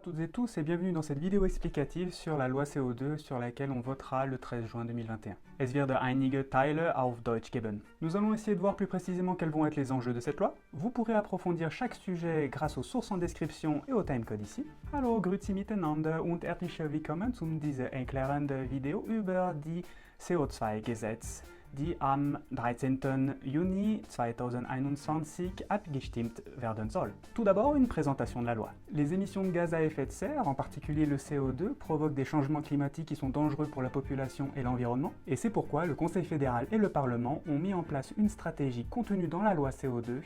toutes et tous et bienvenue dans cette vidéo explicative sur la loi CO2 sur laquelle on votera le 13 juin 2021. Es wird einige Teile auf Deutsch geben. Nous allons essayer de voir plus précisément quels vont être les enjeux de cette loi. Vous pourrez approfondir chaque sujet grâce aux sources en description et au timecode ici. Hallo, grüezi miteinander und herzlich willkommen zu dieser erklärenden Video über die CO2-Gesetz, die am 13. Juni 2021 abgestimmt werden soll. Tout d'abord, une présentation de la loi. Les émissions de gaz à effet de serre, en particulier le CO2, provoquent des changements climatiques qui sont dangereux pour la population et l'environnement, et c'est pourquoi le Conseil fédéral et le Parlement ont mis en place une stratégie contenue dans la loi CO2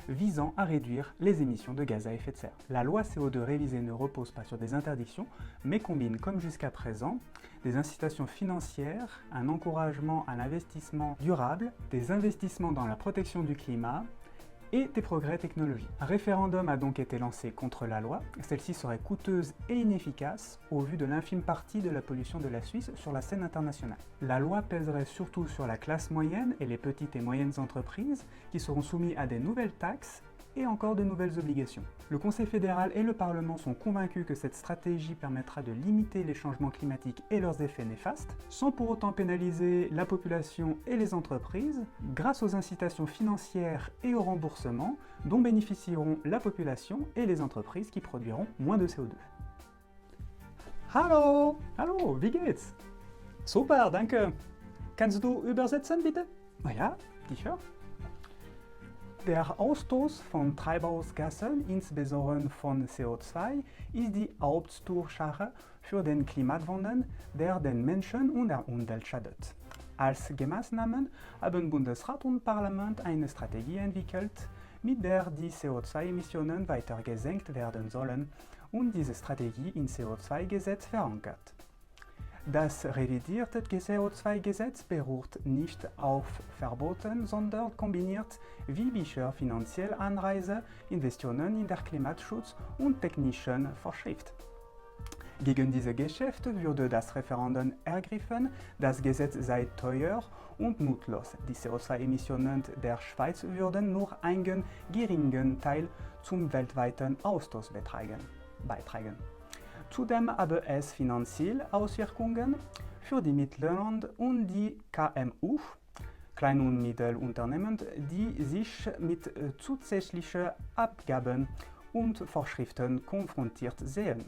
visant à réduire les émissions de gaz à effet de serre. La loi CO2 révisée ne repose pas sur des interdictions, mais combine, comme jusqu'à présent, des incitations financières, un encouragement à l'investissement durable, des investissements dans la protection du climat et des progrès technologiques. Un référendum a donc été lancé contre la loi. Celle-ci serait coûteuse et inefficace au vu de l'infime partie de la pollution de la Suisse sur la scène internationale. La loi pèserait surtout sur la classe moyenne et les petites et moyennes entreprises qui seront soumises à des nouvelles taxes et encore de nouvelles obligations. Le Conseil fédéral et le Parlement sont convaincus que cette stratégie permettra de limiter les changements climatiques et leurs effets néfastes, sans pour autant pénaliser la population et les entreprises, grâce aux incitations financières et au remboursement dont bénéficieront la population et les entreprises qui produiront moins de CO2. Hallo! Hallo, wie geht's? Super, danke! Kannst du übersetzen, bitte? Ja, sicher. Der Ausstoß von Treibhausgasen, insbesondere von CO2, ist die Hauptursache für den Klimawandel, der den Menschen und der Umwelt schadet. Als Maßnahmen haben Bundesrat und Parlament eine Strategie entwickelt, mit der die CO2-Emissionen weiter gesenkt werden sollen und diese Strategie im CO2-Gesetz verankert. Das revidierte CO2-Gesetz beruht nicht auf Verboten, sondern kombiniert wie bisher finanzielle Anreize, Investitionen in den Klimaschutz und technischen Vorschrift. Gegen diese Geschäfte würde das Referendum ergriffen, das Gesetz sei teuer und nutzlos. Die CO2-Emissionen der Schweiz würden nur einen geringen Teil zum weltweiten Ausstoß beitragen. Zudem habe es finanzielle Auswirkungen für die Mittelstand und die KMU, Klein- und Mittelunternehmen, die sich mit zusätzlichen Abgaben und Vorschriften konfrontiert sehen.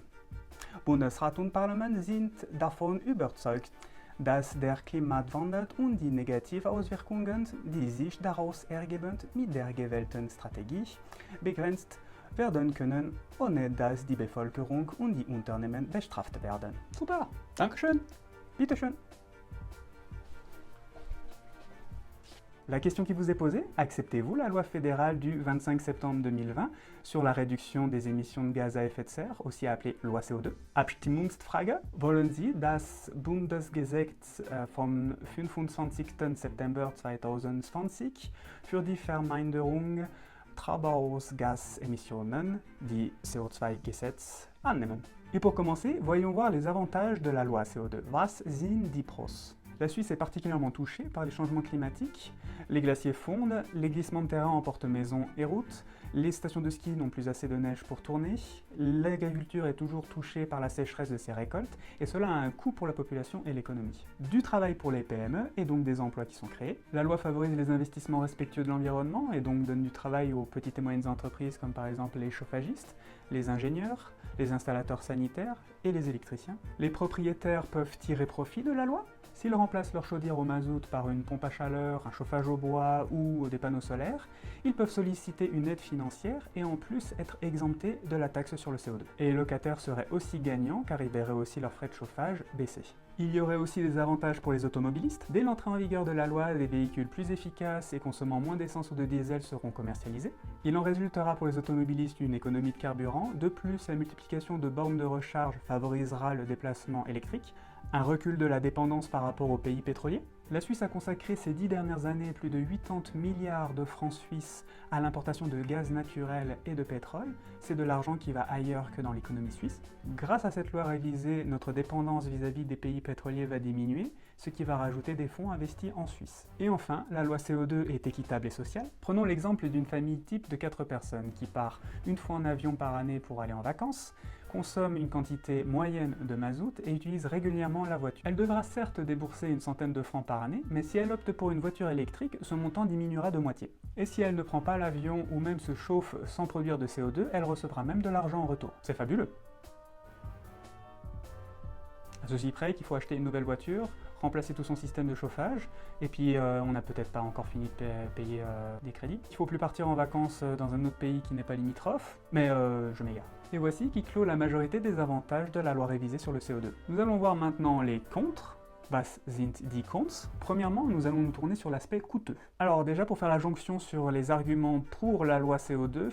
Bundesrat und Parlament sind davon überzeugt, dass der Klimawandel und die negativen Auswirkungen, die sich daraus ergeben, mit der gewählten Strategie begrenzt werden können, ohne dass die Bevölkerung und die Unternehmen bestraft werden. Super, Dankeschön, bitteschön. La question qui vous est posée, acceptez-vous la loi fédérale du 25 septembre 2020 sur la réduction des émissions de gaz à effet de serre, aussi appelée loi CO2? Abstimmungsfrage, wollen Sie das Bundesgesetz vom 25. September 2020 für die Verminderung Treibhausgasemissionen, die CO2-Gesetz, annehmen? Et pour commencer, voyons voir les avantages de la loi CO2. Was sind die Pros? La Suisse est particulièrement touchée par les changements climatiques. Les glaciers fondent, les glissements de terrain emportent maisons et routes, les stations de ski n'ont plus assez de neige pour tourner, l'agriculture est toujours touchée par la sécheresse de ses récoltes, et cela a un coût pour la population et l'économie. Du travail pour les PME, et donc des emplois qui sont créés. La loi favorise les investissements respectueux de l'environnement, et donc donne du travail aux petites et moyennes entreprises, comme par exemple les chauffagistes, les ingénieurs, les installateurs sanitaires et les électriciens. Les propriétaires peuvent tirer profit de la loi. S'ils remplacent leur chaudière au mazout par une pompe à chaleur, un chauffage au bois ou des panneaux solaires, ils peuvent solliciter une aide financière et en plus être exemptés de la taxe sur le CO2. Et les locataires seraient aussi gagnants car ils verraient aussi leurs frais de chauffage baisser. Il y aurait aussi des avantages pour les automobilistes. Dès l'entrée en vigueur de la loi, des véhicules plus efficaces et consommant moins d'essence ou de diesel seront commercialisés. Il en résultera pour les automobilistes une économie de carburant. De plus, la multiplication de bornes de recharge favorisera le déplacement électrique. Un recul de la dépendance par rapport aux pays pétroliers. La Suisse a consacré ces 10 dernières années plus de 80 milliards de francs suisses à l'importation de gaz naturel et de pétrole. C'est de l'argent qui va ailleurs que dans l'économie suisse. Grâce à cette loi révisée, notre dépendance vis-à-vis des pays pétroliers va diminuer, ce qui va rajouter des fonds investis en Suisse. Et enfin, la loi CO2 est équitable et sociale. Prenons l'exemple d'une famille type de 4 personnes qui part une fois en avion par année pour aller en vacances. consomme une quantité moyenne de mazout et utilise régulièrement la voiture. Elle devra certes débourser une centaine de francs par année, mais si elle opte pour une voiture électrique, ce montant diminuera de moitié. Et si elle ne prend pas l'avion ou même se chauffe sans produire de CO2, elle recevra même de l'argent en retour. C'est fabuleux! À ceci près qu'il faut acheter une nouvelle voiture, remplacer tout son système de chauffage, et puis on n'a peut-être pas encore fini de payer des crédits. Il ne faut plus partir en vacances dans un autre pays qui n'est pas limitrophe, mais je m'égare. Et voici qui clôt la majorité des avantages de la loi révisée sur le CO2. Nous allons voir maintenant les contre. Was sind die Cons? Premièrement, nous allons nous tourner sur l'aspect coûteux. Alors déjà, pour faire la jonction sur les arguments pour la loi CO2,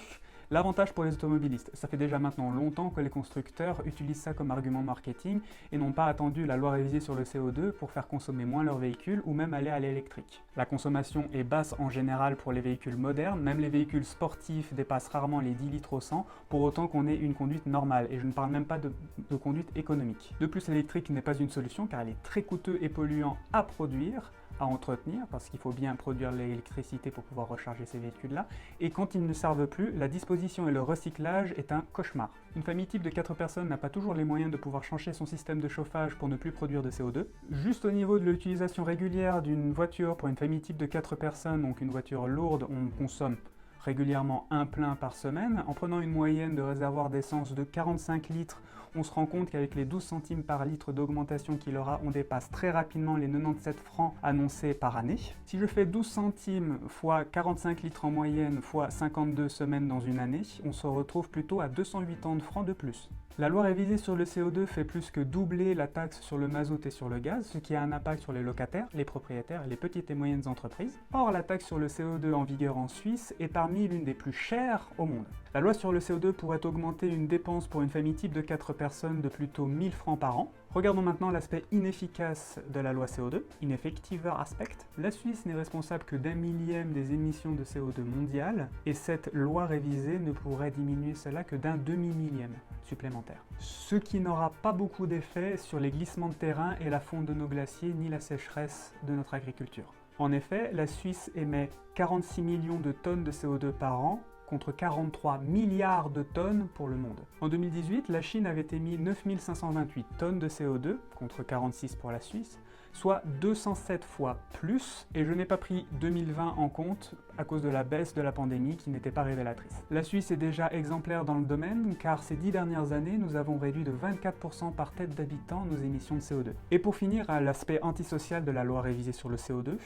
l'avantage pour les automobilistes. Ça fait déjà maintenant longtemps que les constructeurs utilisent ça comme argument marketing et n'ont pas attendu la loi révisée sur le CO2 pour faire consommer moins leurs véhicules ou même aller à l'électrique. La consommation est basse en général pour les véhicules modernes, même les véhicules sportifs dépassent rarement les 10 litres au 100, pour autant qu'on ait une conduite normale, et je ne parle même pas de conduite économique. De plus, l'électrique n'est pas une solution car elle est très coûteux et polluant à produire, à entretenir, parce qu'il faut bien produire l'électricité pour pouvoir recharger ces véhicules-là, et quand ils ne servent plus, la disposition et le recyclage est un cauchemar. Une famille type de 4 personnes n'a pas toujours les moyens de pouvoir changer son système de chauffage pour ne plus produire de CO2. Juste au niveau de l'utilisation régulière d'une voiture pour une famille type de 4 personnes, donc une voiture lourde, on consomme régulièrement un plein par semaine. En prenant une moyenne de réservoir d'essence de 45 litres, on se rend compte qu'avec les 12 centimes par litre d'augmentation qu'il aura, on dépasse très rapidement les 97 francs annoncés par année. Si je fais 12 centimes fois 45 litres en moyenne fois 52 semaines dans une année, on se retrouve plutôt à 280 francs de plus. La loi révisée sur le CO2 fait plus que doubler la taxe sur le mazout et sur le gaz, ce qui a un impact sur les locataires, les propriétaires et les petites et moyennes entreprises. Or, la taxe sur le CO2 en vigueur en Suisse est parmi l'une des plus chères au monde. La loi sur le CO2 pourrait augmenter une dépense pour une famille type de 4 personnes de plutôt 1000 francs par an. Regardons maintenant l'aspect inefficace de la loi CO2, ineffective aspect. La Suisse n'est responsable que d'1 millième des émissions de CO2 mondiales, et cette loi révisée ne pourrait diminuer cela que d'un demi-millième supplémentaire. Ce qui n'aura pas beaucoup d'effet sur les glissements de terrain et la fonte de nos glaciers, ni la sécheresse de notre agriculture. En effet, la Suisse émet 46 millions de tonnes de CO2 par an, contre 43 milliards de tonnes pour le monde. En 2018, la Chine avait émis 9528 tonnes de CO2, contre 46 pour la Suisse, soit 207 fois plus, et je n'ai pas pris 2020 en compte à cause de la baisse de la pandémie qui n'était pas révélatrice. La Suisse est déjà exemplaire dans le domaine, car ces 10 dernières années, nous avons réduit de 24% par tête d'habitant nos émissions de CO2. Et pour finir, à l'aspect antisocial de la loi révisée sur le CO2,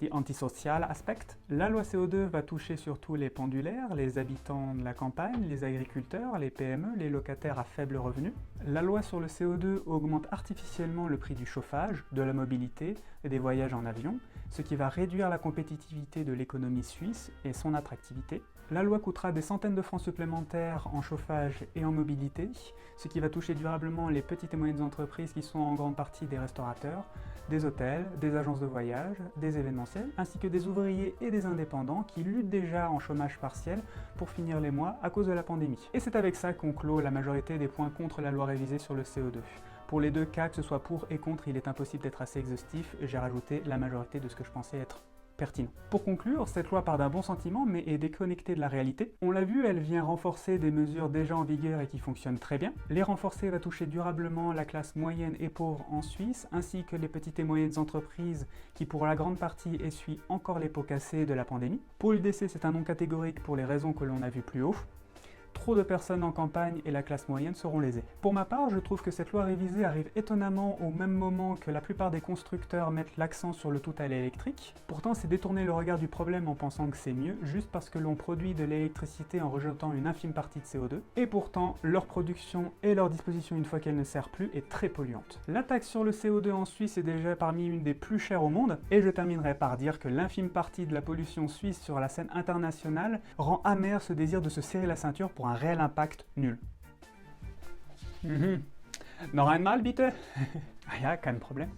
the antisocial aspect. La loi CO2 va toucher surtout les pendulaires, les habitants de la campagne, les agriculteurs, les PME, les locataires à faible revenu. La loi sur le CO2 augmente artificiellement le prix du chauffage, de la mobilité et des voyages en avion, ce qui va réduire la compétitivité de l'économie suisse et son attractivité. La loi coûtera des centaines de francs supplémentaires en chauffage et en mobilité, ce qui va toucher durablement les petites et moyennes entreprises qui sont en grande partie des restaurateurs, des hôtels, des agences de voyage, des événementiels, ainsi que des ouvriers et des indépendants qui luttent déjà en chômage partiel pour finir les mois à cause de la pandémie. Et c'est avec ça qu'on clôt la majorité des points contre la loi révisée sur le CO2. Pour les deux cas, que ce soit pour et contre, il est impossible d'être assez exhaustif, j'ai rajouté la majorité de ce que je pensais être pertinent. Pour conclure, cette loi part d'un bon sentiment mais est déconnectée de la réalité. On l'a vu, elle vient renforcer des mesures déjà en vigueur et qui fonctionnent très bien. Les renforcer va toucher durablement la classe moyenne et pauvre en Suisse, ainsi que les petites et moyennes entreprises qui pour la grande partie essuient encore les pots cassés de la pandémie. Pour l'UDC, c'est un non catégorique pour les raisons que l'on a vues plus haut. Trop de personnes en campagne et la classe moyenne seront lésées. Pour ma part, je trouve que cette loi révisée arrive étonnamment au même moment que la plupart des constructeurs mettent l'accent sur le tout à l'électrique. Pourtant, c'est détourner le regard du problème en pensant que c'est mieux, juste parce que l'on produit de l'électricité en rejetant une infime partie de CO2. Et pourtant, leur production et leur disposition une fois qu'elle ne sert plus est très polluante. La taxe sur le CO2 en Suisse est déjà parmi une des plus chères au monde, et je terminerai par dire que l'infime partie de la pollution suisse sur la scène internationale rend amer ce désir de se serrer la ceinture pour un réel impact nul. Noch einmal bitte? Ah ja, kein Problem.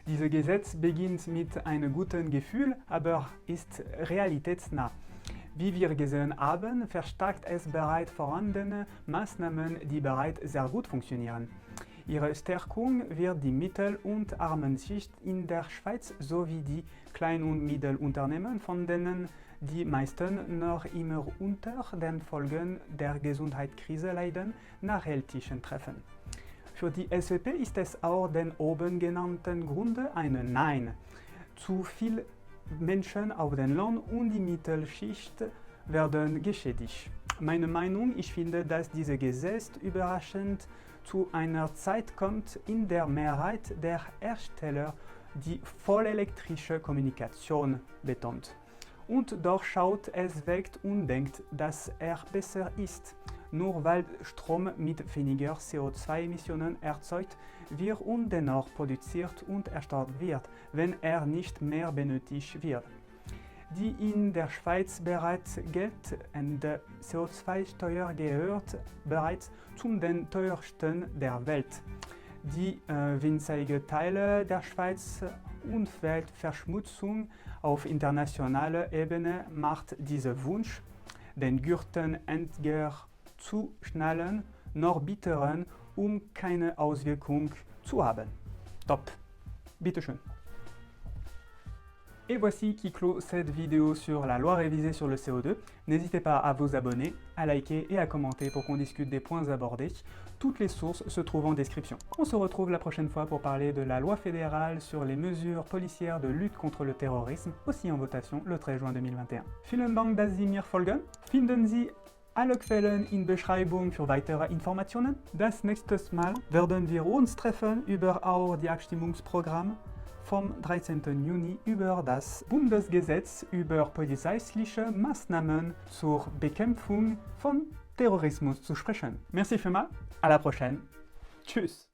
Dieses Gesetz beginnt mit einem guten Gefühl, aber ist realitätsnah. Wie wir gesehen haben, verstärkt es bereits vorhandene Maßnahmen, die bereits sehr gut funktionieren. Ihre Stärkung wird die Mittel- und Armenschicht in der Schweiz sowie die Klein- und Mittelunternehmen, von denen die meisten noch immer unter den Folgen der Gesundheitskrise leiden, nachhaltig treffen. Für die SVP ist es aus den oben genannten Gründen ein Nein. Zu viele Menschen auf dem Land und die Mittelschicht werden geschädigt. Meine Meinung, ich finde, dass dieses Gesetz überraschend zu einer Zeit kommt, in der Mehrheit der Hersteller die vollelektrische Kommunikation betont. Und doch schaut es weg und denkt, dass er besser ist. Nur weil Strom mit weniger CO2-Emissionen erzeugt wird und dennoch produziert und erstellt wird, wenn er nicht mehr benötigt wird. Die in der Schweiz bereits geltende CO2-Steuer gehört bereits zu den teuersten der Welt. Die winzige Teile der Schweiz Umweltverschmutzung auf internationaler Ebene macht dieser Wunsch, den Gürtel entgegen zu schnallen, noch bitteren, keine Auswirkung zu haben. Top. Bitteschön. Et voici qui clôt cette vidéo sur la loi révisée sur le CO2. N'hésitez pas à vous abonner, à liker et à commenter pour qu'on discute des points abordés. Toutes les sources se trouvent en description. On se retrouve la prochaine fois pour parler de la loi fédérale sur les mesures policières de lutte contre le terrorisme, aussi en votation le 13 juin 2021. Vielen Dank, dass Sie mir folgen. Finden Sie alle Quellen in Beschreibung für weitere Informationen. Das nächste Mal werden wir uns treffen über auch die Abstimmungsprogramm vom 13. Juni über das Bundesgesetz über polizeiliche Maßnahmen zur Bekämpfung von Terrorismus zu sprechen. Merci vielmals, à la prochaine. Tschüss.